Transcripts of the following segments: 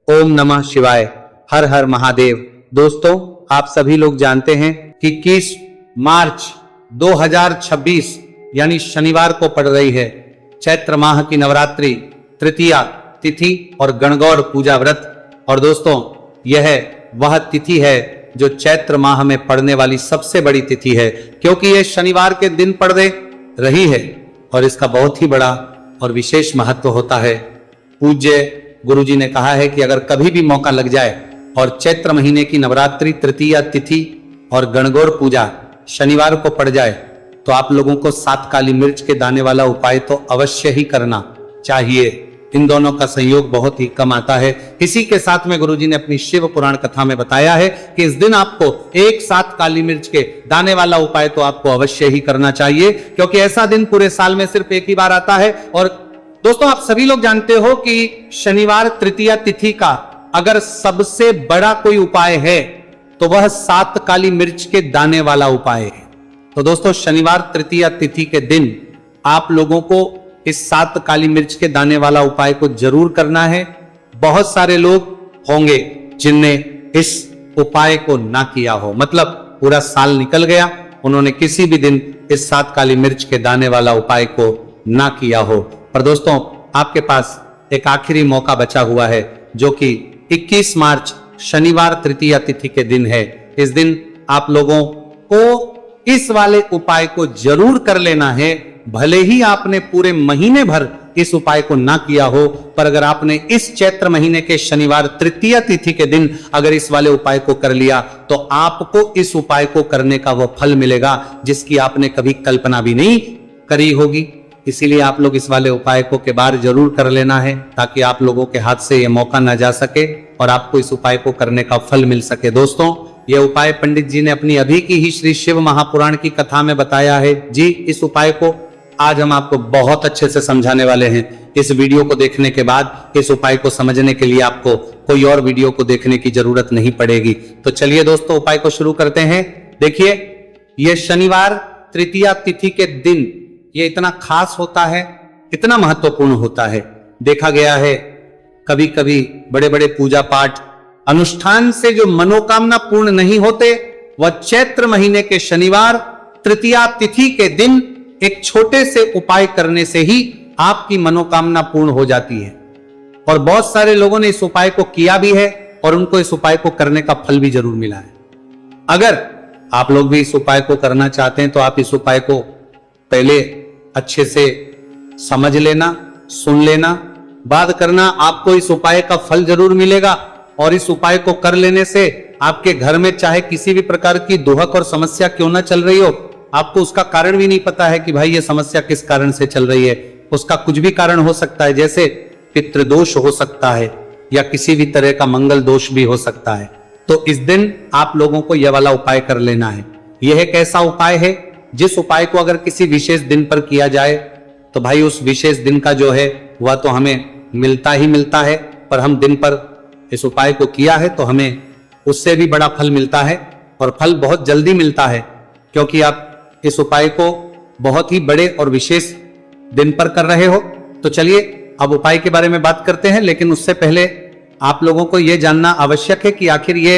ओम नमः शिवाय। हर हर महादेव। दोस्तों, आप सभी लोग जानते हैं कि 21 मार्च 2026 यानी शनिवार को पड़ रही है चैत्र माह की नवरात्रि तृतीया तिथि और गणगौर पूजा व्रत। और दोस्तों, यह वह तिथि है जो चैत्र माह में पड़ने वाली सबसे बड़ी तिथि है, क्योंकि यह शनिवार के दिन पड़ रही है और इसका बहुत ही बड़ा और विशेष महत्व होता है। पूज्य गुरुजी ने कहा है कि अगर कभी भी मौका लग जाए और चैत्र महीने की नवरात्रि तृतीया तिथि और गणगौर पूजा शनिवार को पड़ जाए तो आप लोगों को 7 काली मिर्च के दाने वाला उपाय तो अवश्य ही करना चाहिए। इन दोनों का संयोग बहुत ही कम आता है। इसी के साथ में गुरुजी ने अपनी शिव पुराण कथा में बताया है कि इस दिन आपको एक 7 काली मिर्च के दाने वाला उपाय तो आपको अवश्य ही करना चाहिए, क्योंकि ऐसा दिन पूरे साल में सिर्फ एक ही बार आता है। और दोस्तों, आप सभी लोग जानते हो कि शनिवार तृतीया तिथि का अगर सबसे बड़ा कोई उपाय है तो वह 7 काली मिर्च के दाने वाला उपाय है। तो दोस्तों, शनिवार तृतीया तिथि के दिन आप लोगों को इस 7 काली मिर्च के दाने वाला उपाय को जरूर करना है। बहुत सारे लोग होंगे जिनने इस उपाय को ना किया हो, मतलब पूरा साल निकल गया, उन्होंने किसी भी दिन इस 7 काली मिर्च के दाने वाला उपाय को ना किया हो। पर दोस्तों, आपके पास एक आखिरी मौका बचा हुआ है, जो कि 21 मार्च शनिवार तृतीया तिथि के दिन है। इस दिन आप लोगों को इस वाले उपाय को जरूर कर लेना है। भले ही आपने पूरे महीने भर इस उपाय को ना किया हो, पर अगर आपने इस चैत्र महीने के शनिवार तृतीया तिथि के दिन अगर इस वाले उपाय को कर लिया तो आपको इस उपाय को करने का वो फल मिलेगा जिसकी आपने कभी कल्पना भी नहीं करी होगी। इसीलिए आप लोग इस वाले उपाय को के बार जरूर कर लेना है, ताकि आप लोगों के हाथ से यह मौका ना जा सके और आपको इस उपाय को करने का फल मिल सके। दोस्तों, यह उपाय पंडित जी ने अपनी अभी की ही श्री शिव महापुराण की कथा में बताया है जी। इस उपाय को आज हम आपको बहुत अच्छे से समझाने वाले हैं। इस वीडियो को देखने के बाद इस उपाय को समझने के लिए आपको कोई और वीडियो को देखने की जरूरत नहीं पड़ेगी। तो चलिए दोस्तों, उपाय को शुरू करते हैं। देखिए, यह शनिवार तृतीया तिथि के दिन ये इतना खास होता है, इतना महत्वपूर्ण होता है। देखा गया है कभी कभी बड़े बड़े पूजा पाठ अनुष्ठान से जो मनोकामना पूर्ण नहीं होते, वह चैत्र महीने के शनिवार तृतीया तिथि के दिन एक छोटे से उपाय करने से ही आपकी मनोकामना पूर्ण हो जाती है। और बहुत सारे लोगों ने इस उपाय को किया भी है और उनको इस उपाय को करने का फल भी जरूर मिला है। अगर आप लोग भी इस उपाय को करना चाहते हैं तो आप इस उपाय को पहले अच्छे से समझ लेना, सुन लेना, बात करना। आपको इस उपाय का फल जरूर मिलेगा और इस उपाय को कर लेने से आपके घर में चाहे किसी भी प्रकार की दुहक और समस्या क्यों ना चल रही हो, आपको उसका कारण भी नहीं पता है कि भाई ये समस्या किस कारण से चल रही है। उसका कुछ भी कारण हो सकता है, जैसे पितृदोष हो सकता है या किसी भी तरह का मंगल दोष भी हो सकता है। तो इस दिन आप लोगों को यह वाला उपाय कर लेना है। यह एक ऐसा उपाय है जिस उपाय को अगर किसी विशेष दिन पर किया जाए तो भाई उस विशेष दिन का जो है वह तो हमें मिलता ही मिलता है, पर हम दिन पर इस उपाय को किया है तो हमें उससे भी बड़ा फल मिलता है और फल बहुत जल्दी मिलता है, क्योंकि आप इस उपाय को बहुत ही बड़े और विशेष दिन पर कर रहे हो। तो चलिए अब उपाय के बारे में बात करते हैं, लेकिन उससे पहले आप लोगों को यह जानना आवश्यक है कि आखिर ये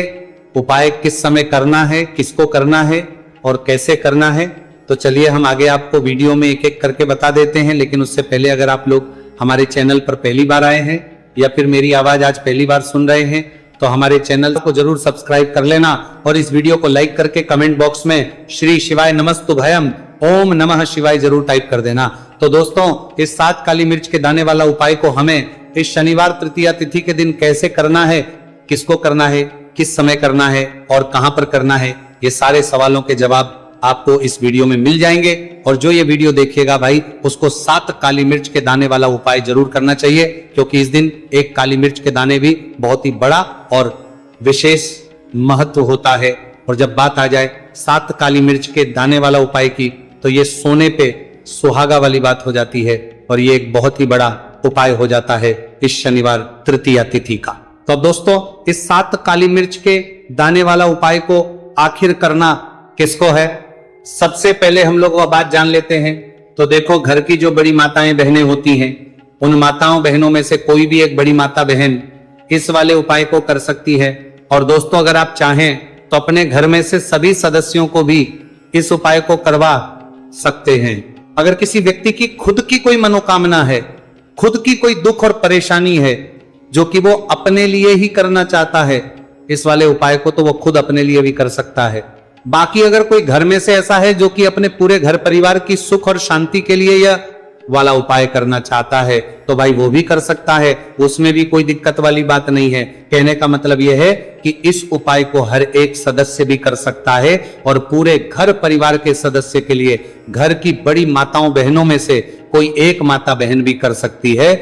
उपाय किस समय करना है, किसको करना है और कैसे करना है। तो चलिए हम आगे आपको वीडियो में एक एक करके बता देते हैं। लेकिन उससे पहले अगर आप लोग हमारे चैनल पर पहली बार आए हैं या फिर मेरी आवाज आज पहली बार सुन रहे हैं तो हमारे चैनल को जरूर सब्सक्राइब कर लेना और इस वीडियो को लाइक करके कमेंट बॉक्स में श्री शिवाय नमस्तुभयम ओम नमः शिवाय जरूर टाइप कर देना। तो दोस्तों, इस 7 काली मिर्च के दाने वाला उपाय को हमें इस शनिवार तृतीया तिथि के दिन कैसे करना है, किसको करना है, किस समय करना है और कहां पर करना है, ये सारे सवालों के जवाब आपको इस वीडियो में मिल जाएंगे। और जो ये वीडियो देखेगा भाई, उसको 7 काली मिर्च के दाने वाला उपाय जरूर करना चाहिए, क्योंकि इस दिन एक काली मिर्च के दाने भी बहुत ही बड़ा और विशेष महत्व होता है। और जब बात आ जाए 7 काली मिर्च के दाने वाला उपाय की, तो ये सोने पे सुहागा वाली बात हो जाती है और ये एक बहुत ही बड़ा उपाय हो जाता है इस शनिवार तृतीया तिथि का। तो अब दोस्तों, इस 7 काली मिर्च के दाने वाला उपाय को आखिर करना किसको है, सबसे पहले हम लोग वह बात जान लेते हैं। तो देखो, घर की जो बड़ी माताएं बहनें होती हैं, उन माताओं बहनों में से कोई भी एक बड़ी माता बहन इस वाले उपाय को कर सकती है। और दोस्तों अगर आप चाहें तो अपने घर में से सभी सदस्यों को भी इस उपाय को करवा सकते हैं। अगर किसी व्यक्ति की खुद की कोई मनोकामना है, खुद की कोई दुख और परेशानी है जो कि वो अपने लिए ही करना चाहता है इस वाले उपाय को, तो वो खुद अपने लिए भी कर सकता है। बाकी अगर कोई घर में से ऐसा है जो कि अपने पूरे घर परिवार की सुख और शांति के लिए यह वाला उपाय करना चाहता है तो भाई वो भी कर सकता है, उसमें भी कोई दिक्कत वाली बात नहीं है। कहने का मतलब यह है कि इस उपाय को हर एक सदस्य भी कर सकता है और पूरे घर परिवार के सदस्य के लिए घर की बड़ी माताओं बहनों में से कोई एक माता बहन भी कर सकती है।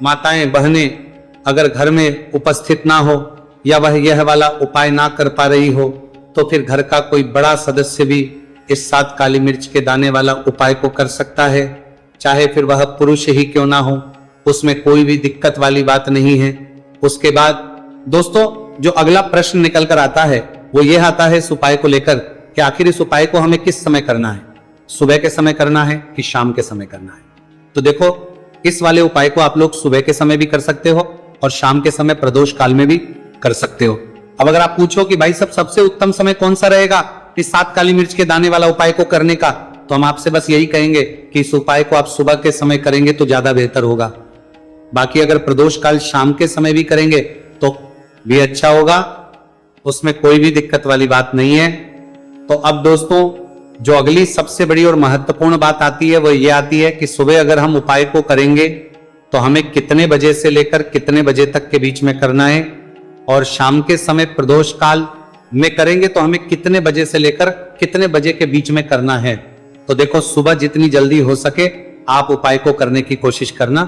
माताएं बहनें अगर घर में उपस्थित ना हो या वह यह वाला उपाय ना कर पा रही हो तो फिर घर का कोई बड़ा सदस्य भी इस 7 काली मिर्च के दाने वाला उपाय को कर सकता है, चाहे फिर वह पुरुष ही क्यों ना हो, उसमें कोई भी दिक्कत वाली बात नहीं है। उसके बाद दोस्तों जो अगला प्रश्न निकल कर आता है वो यह आता है इस उपाय को लेकर कि आखिर इस उपाय को हमें किस समय करना है, सुबह के समय करना है कि शाम के समय करना है। तो देखो इस वाले उपाय को आप लोग सुबह के समय भी कर सकते हो और शाम के समय प्रदोष काल में भी कर सकते हो। अब अगर आप पूछो कि भाई सबसे उत्तम समय कौन सा रहेगा इस 7 काली मिर्च के दाने वाला उपाय को करने का, तो हम आपसे बस यही कहेंगे कि इस उपाय को आप सुबह के समय करेंगे तो ज्यादा बेहतर होगा। बाकी अगर प्रदोष काल शाम के समय भी करेंगे तो भी अच्छा होगा, उसमें कोई भी दिक्कत वाली बात नहीं है। तो अब दोस्तों जो अगली सबसे बड़ी और महत्वपूर्ण बात आती है वो ये आती है कि सुबह अगर हम उपाय को करेंगे तो हमें कितने बजे से लेकर कितने बजे तक के बीच में करना है, और शाम के समय प्रदोष काल में करेंगे तो हमें कितने बजे से लेकर कितने बजे के बीच में करना है। तो देखो सुबह जितनी जल्दी हो सके आप उपाय को करने की कोशिश करना।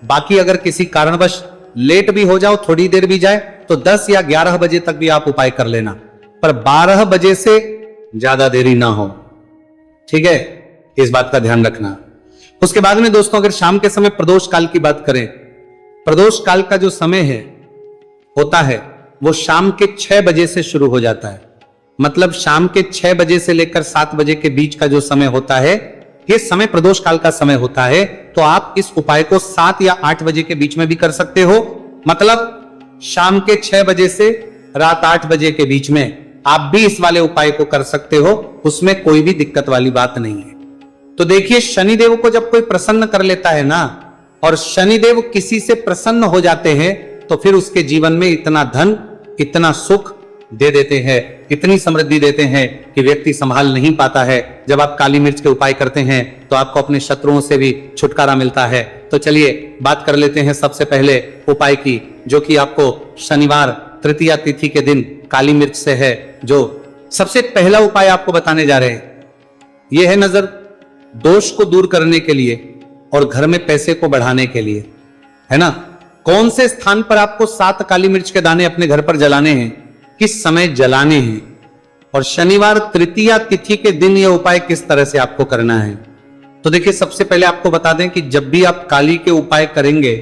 बाकी अगर किसी कारणवश लेट भी हो जाओ, थोड़ी देर भी जाए, तो 10 या 11 बजे तक भी आप उपाय कर लेना, पर 12 बजे से ज्यादा देरी ना हो, ठीक है, इस बात का ध्यान रखना। उसके बाद में दोस्तों अगर शाम के समय प्रदोष काल की बात करें, प्रदोष काल का जो समय है होता है वो शाम के 6 बजे से शुरू हो जाता है। मतलब शाम के 6 बजे से लेकर 7 बजे के बीच का जो समय होता है ये समय प्रदोष काल का समय होता है। तो आप इस उपाय को 7 या 8 बजे के बीच में भी कर सकते हो। मतलब शाम के 6 बजे से रात 8 बजे के बीच में आप भी इस वाले उपाय को कर सकते हो, उसमें कोई भी दिक्कत वाली बात नहीं है। तो देखिए शनिदेव को जब कोई प्रसन्न कर लेता है ना, और शनिदेव किसी से प्रसन्न हो जाते हैं तो फिर उसके जीवन में इतना धन इतना सुख दे देते हैं, इतनी समृद्धि देते हैं कि व्यक्ति संभाल नहीं पाता है। जब आप काली मिर्च के उपाय करते हैं तो आपको अपने शत्रुओं से भी छुटकारा मिलता है। तो चलिए बात कर लेते हैं सबसे पहले उपाय की, जो कि आपको शनिवार तृतीया तिथि के दिन काली मिर्च से है। जो सबसे पहला उपाय आपको बताने जा रहे हैं यह है नजर दोष को दूर करने के लिए और घर में पैसे को बढ़ाने के लिए, है ना। कौन से स्थान पर आपको 7 काली मिर्च के दाने अपने घर पर जलाने हैं, किस समय जलाने हैं, और शनिवार तृतीया तिथि के दिन यह उपाय किस तरह से आपको करना है। तो देखिए सबसे पहले आपको बता दें कि जब भी आप काली के उपाय करेंगे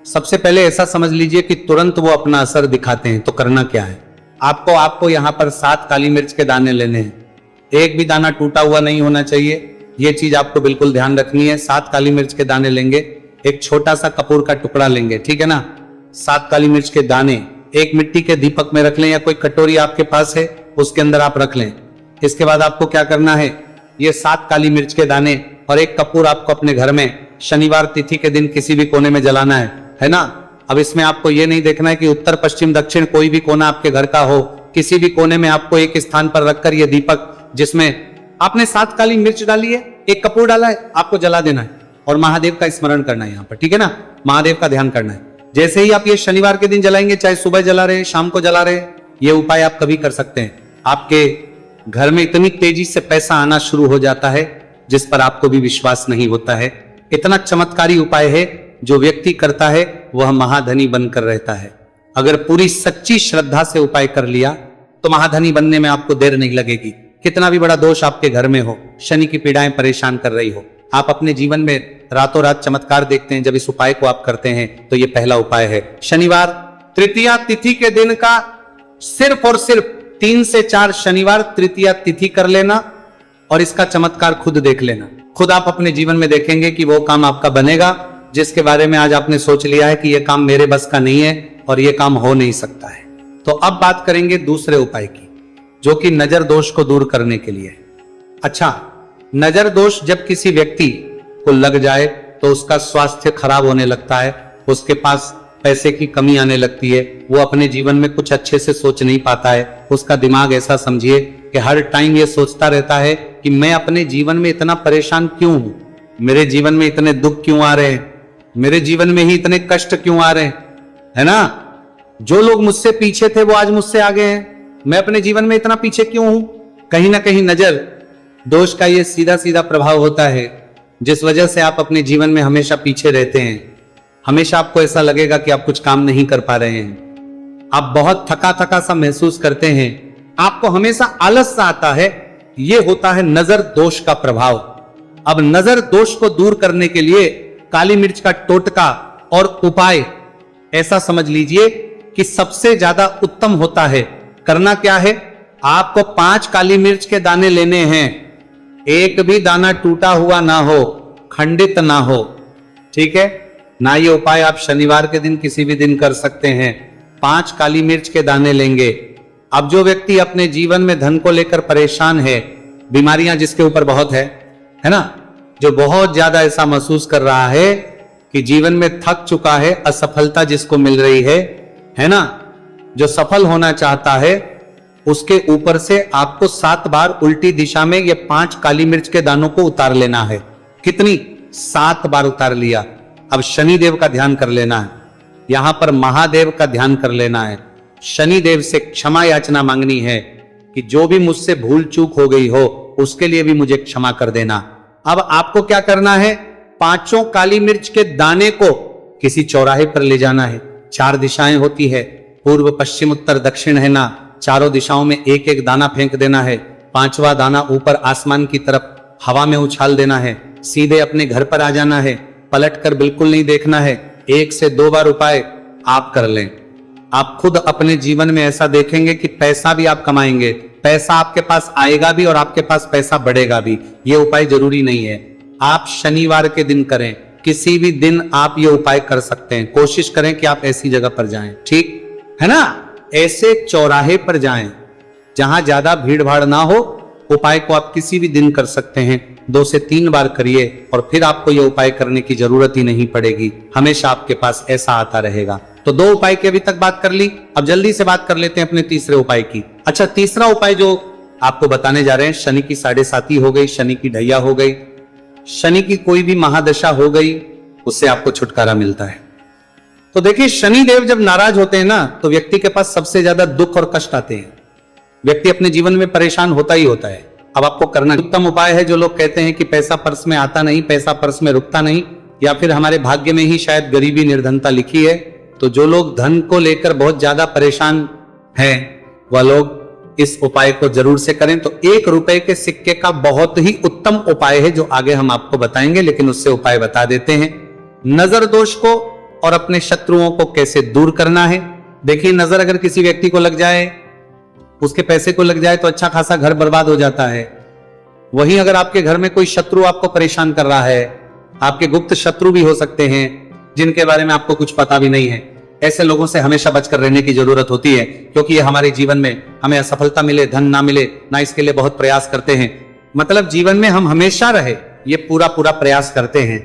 सबसे पहले ऐसा समझ लीजिए कि तुरंत वो अपना असर दिखाते हैं। तो करना क्या है, आपको यहां पर 7 काली मिर्च के दाने लेने हैं, एक भी दाना टूटा हुआ नहीं होना चाहिए, यह चीज आपको बिल्कुल ध्यान रखनी है। 7 काली मिर्च के दाने लेंगे, एक छोटा सा कपूर का टुकड़ा लेंगे, ठीक है ना। 7 काली मिर्च के दाने एक मिट्टी के दीपक में रख लें या कोई कटोरी आपके पास है उसके अंदर आप रख लें। इसके बाद आपको क्या करना है, ये 7 काली मिर्च के दाने और एक कपूर आपको अपने घर में शनिवार तिथि के दिन किसी भी कोने में जलाना है ना। अब इसमें आपको ये नहीं देखना है कि उत्तर पश्चिम दक्षिण कोई भी कोना आपके घर का हो, किसी भी कोने में आपको एक स्थान पर रखकर ये दीपक जिसमें आपने 7 काली मिर्च डाली है, एक कपूर डाला है, आपको जला देना है और महादेव का स्मरण करना है यहाँ पर, ठीक है ना। महादेव का ध्यान करना है। जैसे ही आप ये शनिवार के दिन जलाएंगे, चाहे सुबह जला रहे शाम को जला रहे, ये उपाय आप कभी कर सकते हैं। आपके घर में इतनी तेजी से पैसा आना शुरू हो जाता है जिस पर आपको भी विश्वास नहीं होता है। इतना चमत्कारी उपाय है, जो व्यक्ति करता है वह महाधनी बनकर रहता है। अगर पूरी सच्ची श्रद्धा से उपाय कर लिया तो महाधनी बनने में आपको देर नहीं लगेगी। कितना भी बड़ा दोष आपके घर में हो, शनि की पीड़ाएं परेशान कर रही हो, आप अपने जीवन में रातों रात चमत्कार देखते हैं जब इस उपाय को आप करते हैं। तो ये पहला उपाय है। शनिवार तृतीया तिथि के दिन का सिर्फ और सिर्फ 3 से 4 शनिवार तृतीया तिथि कर लेना और इसका चमत्कार खुद देख लेना। खुद आप अपने जीवन में देखेंगे कि वो काम आपका बनेगा जिसके बारे में आज आपने सोच लिया है कि यह काम मेरे बस का नहीं है, और ये काम हो नहीं सकता है। तो अब बात करेंगे दूसरे उपाय की, जो कि नजर दोष को दूर करने के लिए। अच्छा, नजर दोष जब किसी व्यक्ति को लग जाए तो उसका स्वास्थ्य खराब होने लगता है, उसके पास पैसे की कमी आने लगती है, वो अपने जीवन में कुछ अच्छे से सोच नहीं पाता है। उसका दिमाग ऐसा समझिए कि हर टाइम ये सोचता रहता है कि मैं अपने जीवन में इतना परेशान क्यों हूं, मेरे जीवन में इतने दुख क्यों आ रहे हैं, मेरे जीवन में ही इतने कष्ट क्यों आ रहे हैं, है ना। जो लोग मुझसे पीछे थे वो आज मुझसे आगे हैं, मैं अपने जीवन में इतना पीछे क्यों हूं। कहीं ना कहीं नजर दोष का ये सीधा सीधा प्रभाव होता है, जिस वजह से आप अपने जीवन में हमेशा पीछे रहते हैं। हमेशा आपको ऐसा लगेगा कि आप कुछ काम नहीं कर पा रहे हैं, आप बहुत थका थका सा महसूस करते हैं, आपको हमेशा आलस सा आता है। यह होता है नजर दोष का प्रभाव। अब नजर दोष को दूर करने के लिए काली मिर्च का टोटका और उपाय ऐसा समझ लीजिए कि सबसे ज्यादा उत्तम होता है। करना क्या है, आपको 5 काली मिर्च के दाने लेने हैं, एक भी दाना टूटा हुआ ना हो, खंडित ना हो, ठीक है ना। ये उपाय आप शनिवार के दिन किसी भी दिन कर सकते हैं। 5 काली मिर्च के दाने लेंगे। अब जो व्यक्ति अपने जीवन में धन को लेकर परेशान है, बीमारियां जिसके ऊपर बहुत है ना, जो बहुत ज्यादा ऐसा महसूस कर रहा है कि जीवन में थक चुका है, असफलता जिसको मिल रही है ना, जो सफल होना चाहता है, उसके ऊपर से आपको 7 बार उल्टी दिशा में ये 5 काली मिर्च के दानों को उतार लेना है। कितनी? 7 बार उतार लिया। अब शनिदेव का ध्यान कर लेना है, यहां पर महादेव का ध्यान कर लेना है, शनिदेव से क्षमा याचना मांगनी है कि जो भी मुझसे भूल चूक हो गई हो उसके लिए भी मुझे क्षमा कर देना। अब आपको क्या करना है, 5 काली मिर्च के दाने को किसी चौराहे पर ले जाना है। 4 दिशाएं होती है, पूर्व पश्चिम उत्तर दक्षिण है ना, चारों दिशाओं में एक एक दाना फेंक देना है। 5वां दाना ऊपर आसमान की तरफ हवा में उछाल देना है। सीधे अपने घर पर आ जाना है, पलट कर बिल्कुल नहीं देखना है। 1 से 2 बार उपाय आप कर लें, आप खुद अपने जीवन में ऐसा देखेंगे कि पैसा भी आप कमाएंगे, पैसा आपके पास आएगा भी और आपके पास पैसा बढ़ेगा भी। ये उपाय जरूरी नहीं है, आप शनिवार के दिन करें, किसी भी दिन आप ये उपाय कर सकते हैं। कोशिश करें कि आप ऐसी जगह पर जाएं, ठीक है ना, ऐसे चौराहे पर जाएं जहां ज्यादा भीड़ भाड़ ना हो। उपाय को आप किसी भी दिन कर सकते हैं, 2 से 3 बार करिए और फिर आपको यह उपाय करने की जरूरत ही नहीं पड़ेगी, हमेशा आपके पास ऐसा आता रहेगा। तो 2 उपाय की अभी तक बात कर ली, अब जल्दी से बात कर लेते हैं अपने तीसरे उपाय की। अच्छा, तीसरा उपाय जो आपको बताने जा रहे हैं, शनि की 7.5 हो गई, शनि की ढैया हो गई, शनि की कोई भी महादशा हो गई, उससे आपको छुटकारा मिलता है। तो देखिए, शनिदेव जब नाराज होते हैं ना, तो व्यक्ति के पास सबसे ज्यादा दुख और कष्ट आते हैं, व्यक्ति अपने जीवन में परेशान होता ही होता है। अब आपको करना उत्तम उपाय है, जो लोग कहते हैं कि पैसा पर्स में आता नहीं, पैसा पर्स में रुकता नहीं, या फिर हमारे भाग्य में ही शायद गरीबी निर्धनता लिखी है, तो जो लोग धन को लेकर बहुत ज्यादा परेशान हैं, वह लोग इस उपाय को जरूर से करें। तो 1 रुपए के सिक्के का बहुत ही उत्तम उपाय है, जो आगे हम आपको बताएंगे, लेकिन उससे उपाय बता देते हैं। नजर दोष को और अपने शत्रुओं को कैसे दूर करना है। देखिए, नजर अगर किसी व्यक्ति को लग जाए, उसके पैसे को लग जाए, तो अच्छा खासा घर बर्बाद हो जाता है। वहीं अगर आपके घर में कोई शत्रु आपको परेशान कर रहा है, आपके गुप्त शत्रु भी हो सकते हैं जिनके बारे में आपको कुछ पता भी नहीं है, ऐसे लोगों से हमेशा बचकर रहने की जरूरत होती है, क्योंकि ये हमारे जीवन में हमें असफलता मिले, धन ना मिले ना, इसके लिए बहुत प्रयास करते हैं। मतलब जीवन में हम हमेशा रहे, ये पूरा प्रयास करते हैं।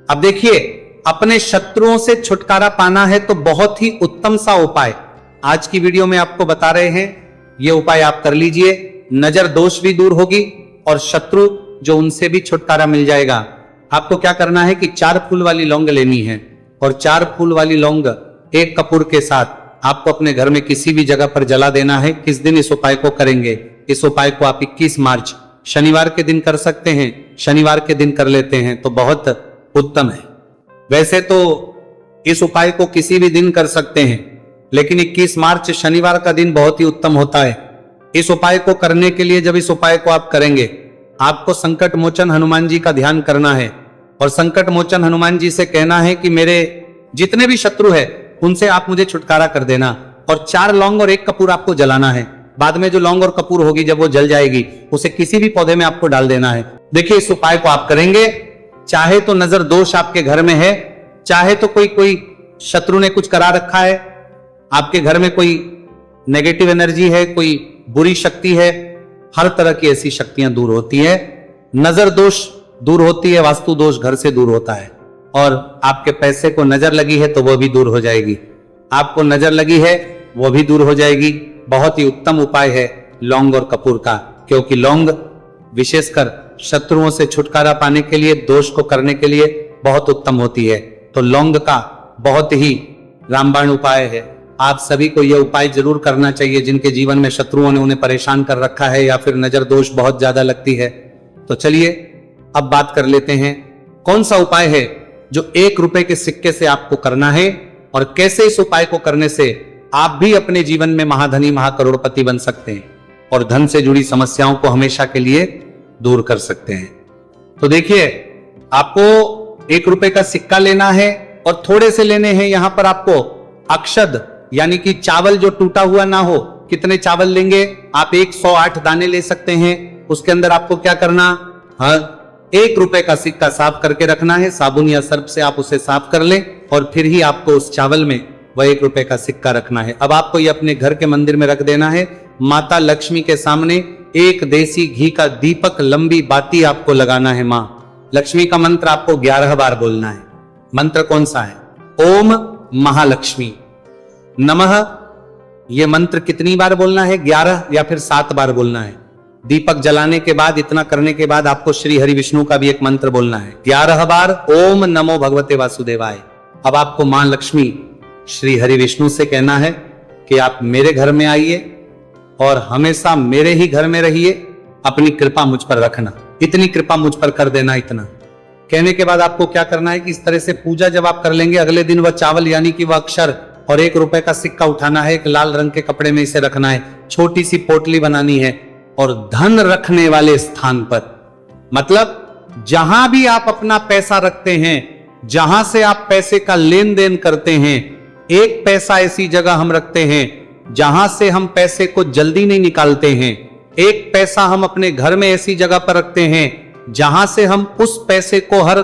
अब देखिए, अपने शत्रुओं से छुटकारा पाना है तो बहुत ही उत्तम सा उपाय आज की वीडियो में आपको बता रहे हैं। ये उपाय आप कर लीजिए, नजर दोष भी दूर होगी और शत्रु जो उनसे भी छुटकारा मिल जाएगा। आपको क्या करना है कि 4 फूल वाली लौंग लेनी है, और 4 फूल वाली लौंग 1 कपूर के साथ आपको अपने घर में किसी भी जगह पर जला देना है। किस दिन इस उपाय को करेंगे? इस उपाय को आप 21 मार्च शनिवार के दिन कर सकते हैं। शनिवार के दिन कर लेते हैं तो बहुत उत्तम है। वैसे तो इस उपाय को किसी भी दिन कर सकते हैं, लेकिन 21 मार्च शनिवार का दिन बहुत ही उत्तम होता है। इस उपाय को करने के लिए जब इस उपाय को आप करेंगे, आपको संकट मोचन हनुमान जी का ध्यान करना है, और संकट मोचन हनुमान जी से कहना है कि मेरे जितने भी शत्रु है उनसे आप मुझे छुटकारा कर देना, और 4 लौंग और 1 कपूर आपको जलाना है। बाद में जो लौंग और कपूर होगी, जब वो जल जाएगी, उसे किसी भी पौधे में आपको डाल देना है। देखिए, इस उपाय को आप करेंगे, चाहे तो नजर दोष आपके घर में है, चाहे तो कोई शत्रु ने कुछ करा रखा है, आपके घर में कोई नेगेटिव एनर्जी है, कोई बुरी शक्ति है, हर तरह की ऐसी शक्तियां दूर होती है। नजर दोष दूर होती है, वास्तु दोष घर से दूर होता है। और आपके पैसे को नजर लगी है तो वो भी दूर हो जाएगी। आपको नजर लगी है वो भी दूर हो जाएगी। बहुत ही उत्तम उपाय है लौंग और कपूर का, क्योंकि लौंग विशेषकर शत्रुओं से छुटकारा पाने के लिए, दोष को करने के लिए बहुत उत्तम होती है। तो लौंग का बहुत ही रामबाण उपाय है। आप सभी को यह उपाय जरूर करना चाहिए जिनके जीवन में शत्रुओं ने उन्हें परेशान कर रखा है या फिर नजर दोष बहुत ज्यादा लगती है। तो चलिए अब बात कर लेते हैं कौन सा उपाय है जो 1 रुपए के सिक्के से आपको करना है और कैसे इस उपाय को करने से आप भी अपने जीवन में महाधनी महाकरोड़पति बन सकते हैं और धन से जुड़ी समस्याओं को हमेशा के लिए दूर कर सकते हैं। तो देखिए, आपको 1 रुपए का सिक्का लेना है और थोड़े से लेने हैं। यहां पर आपको अक्षद यानी कि चावल जो टूटा हुआ ना हो, कितने चावल लेंगे आप? 108 दाने ले सकते हैं। उसके अंदर आपको क्या करना, 1 रुपए का सिक्का साफ करके रखना है। साबुन या सर्फ से आप उसे साफ कर लें और फिर ही आपको उस चावल में वह 1 रुपए का सिक्का रखना है। अब आपको ये अपने घर के मंदिर में रख देना है। माता लक्ष्मी के सामने एक देसी घी का दीपक, लंबी बाती आपको लगाना है। मां लक्ष्मी का मंत्र आपको 11 बार बोलना है। मंत्र कौन सा है? ओम महालक्ष्मी नमः। यह मंत्र कितनी बार बोलना है? 11 या फिर 7 बार बोलना है। दीपक जलाने के बाद, इतना करने के बाद आपको श्री हरि विष्णु का भी एक मंत्र बोलना है 11 बार, ओम नमो भगवते वासुदेवाय। अब आपको मां लक्ष्मी श्री हरि विष्णु से कहना है कि आप मेरे घर में आइए और हमेशा मेरे ही घर में रहिए, अपनी कृपा मुझ पर रखना, इतनी कृपा मुझ पर कर देना। इतना कहने के बाद आपको क्या करना है कि इस तरह से पूजा जब आप कर लेंगे, अगले दिन वह चावल यानी कि वह अक्षर और 1 रुपए का सिक्का उठाना है। एक लाल रंग के कपड़े में इसे रखना है। छोटी सी पोटली बनानी है और धन रखने वाले स्थान पर, मतलब जहां भी आप अपना पैसा रखते हैं, जहां से आप पैसे का लेन देन करते हैं, एक पैसा ऐसी जगह हम रखते हैं जहां से हम पैसे को जल्दी नहीं निकालते हैं। एक पैसा हम अपने घर में ऐसी जगह पर रखते हैं जहां से हम उस पैसे को हर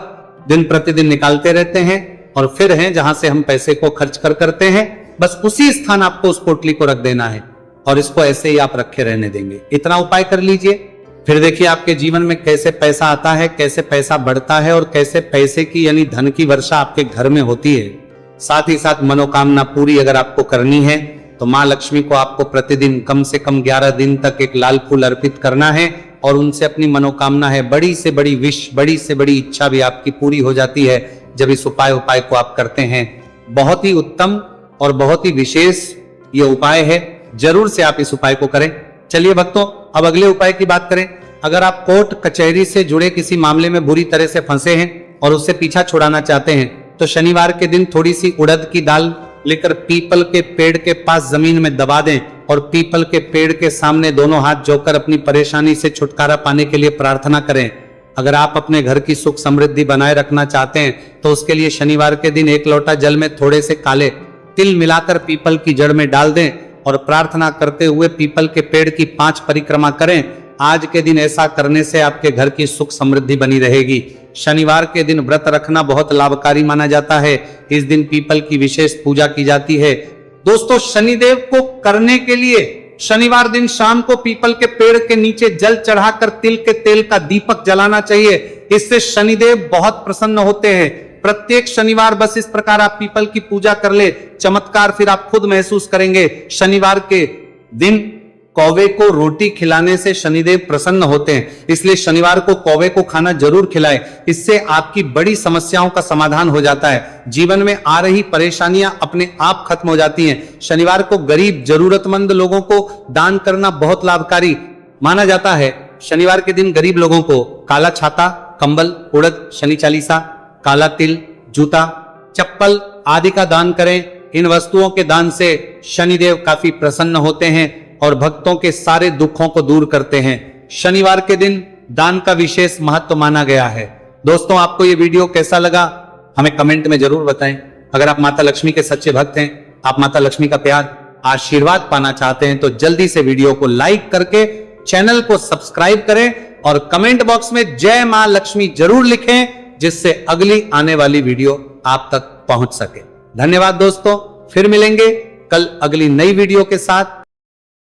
दिन प्रतिदिन निकालते रहते हैं, और फिर हैं जहां से हम पैसे को खर्च करते हैं। बस उसी स्थान आपको उस पोटली को रख देना है और इसको ऐसे ही आप रखे रहने देंगे। इतना उपाय कर लीजिए, फिर देखिए आपके जीवन में कैसे पैसा आता है, कैसे पैसा बढ़ता है और कैसे पैसे की यानी धन की वर्षा आपके घर में होती है। साथ ही साथ मनोकामना पूरी अगर आपको करनी है तो मां लक्ष्मी को आपको प्रतिदिन कम से कम 11 दिन तक एक लाल फूल अर्पित करना है और उनसे अपनी मनोकामना है, बड़ी से बड़ी विश, बड़ी से बड़ी इच्छा भी आपकी पूरी हो जाती है जब इस उपाय को आप करते हैं। बहुत ही उत्तम और बहुत ही विशेष ये उपाय है, जरूर से आप इस उपाय को करें। चलिए भक्तों, अब अगले उपाय की बात करें। अगर आप कोर्ट कचहरी से जुड़े किसी मामले में बुरी तरह से फंसे हैं और उससे पीछा छुड़ाना चाहते हैं तो शनिवार के दिन थोड़ी सी उड़द की दाल लेकर पीपल के पेड़ के पास जमीन में दबा दें और पीपल के पेड़ के सामने दोनों हाथ जोड़कर अपनी परेशानी से छुटकारा पाने के लिए प्रार्थना करें। अगर आप अपने घर की सुख समृद्धि बनाए रखना चाहते हैं तो उसके लिए शनिवार के दिन 1 लोटा जल में थोड़े से काले तिल मिलाकर पीपल की जड़ में डाल दें और प्रार्थना करते हुए पीपल के पेड़ की 5 परिक्रमा करें। आज के दिन ऐसा करने से आपके घर की सुख समृद्धि बनी रहेगी। शनिवार के दिन व्रत रखना बहुत लाभकारी माना जाता है। इस दिन पीपल की विशेष पूजा की जाती है। दोस्तों, शनिदेव को करने के लिए शनिवार दिन शाम को पीपल के पेड़ के नीचे जल चढ़ाकर तिल के तेल का दीपक जलाना चाहिए। इससे शनिदेव बहुत प्रसन्न होते हैं। प्रत्येक शनिवार बस इस प्रकार आप पीपल की पूजा कर ले, चमत्कार फिर आप खुद महसूस करेंगे। शनिवार के दिन कौवे को रोटी खिलाने से शनिदेव प्रसन्न होते हैं, इसलिए शनिवार को कौवे को खाना जरूर खिलाएं। इससे आपकी बड़ी समस्याओं का समाधान हो जाता है। जीवन में आ रही परेशानियां अपने आप खत्म हो जाती हैं। शनिवार को गरीब जरूरतमंद लोगों को दान करना बहुत लाभकारी माना जाता है। शनिवार के दिन गरीब लोगों को काला छाता, कंबल, उड़द, शनि चालीसा, काला तिल, जूता, चप्पल आदि का दान करें। इन वस्तुओं के दान से शनिदेव काफी प्रसन्न होते हैं और भक्तों के सारे दुखों को दूर करते हैं। शनिवार के दिन दान का विशेष महत्व माना गया है। दोस्तों, आपको ये वीडियो कैसा लगा हमें कमेंट में जरूर बताएं। अगर आप माता लक्ष्मी के सच्चे भक्त हैं, आप माता लक्ष्मी का प्यार आशीर्वाद पाना चाहते हैं तो जल्दी से वीडियो को लाइक करके चैनल को सब्सक्राइब करें और कमेंट बॉक्स में जय मां लक्ष्मी जरूर लिखें, जिससे अगली आने वाली वीडियो आप तक पहुंच सके। धन्यवाद दोस्तों, फिर मिलेंगे कल अगली नई वीडियो के साथ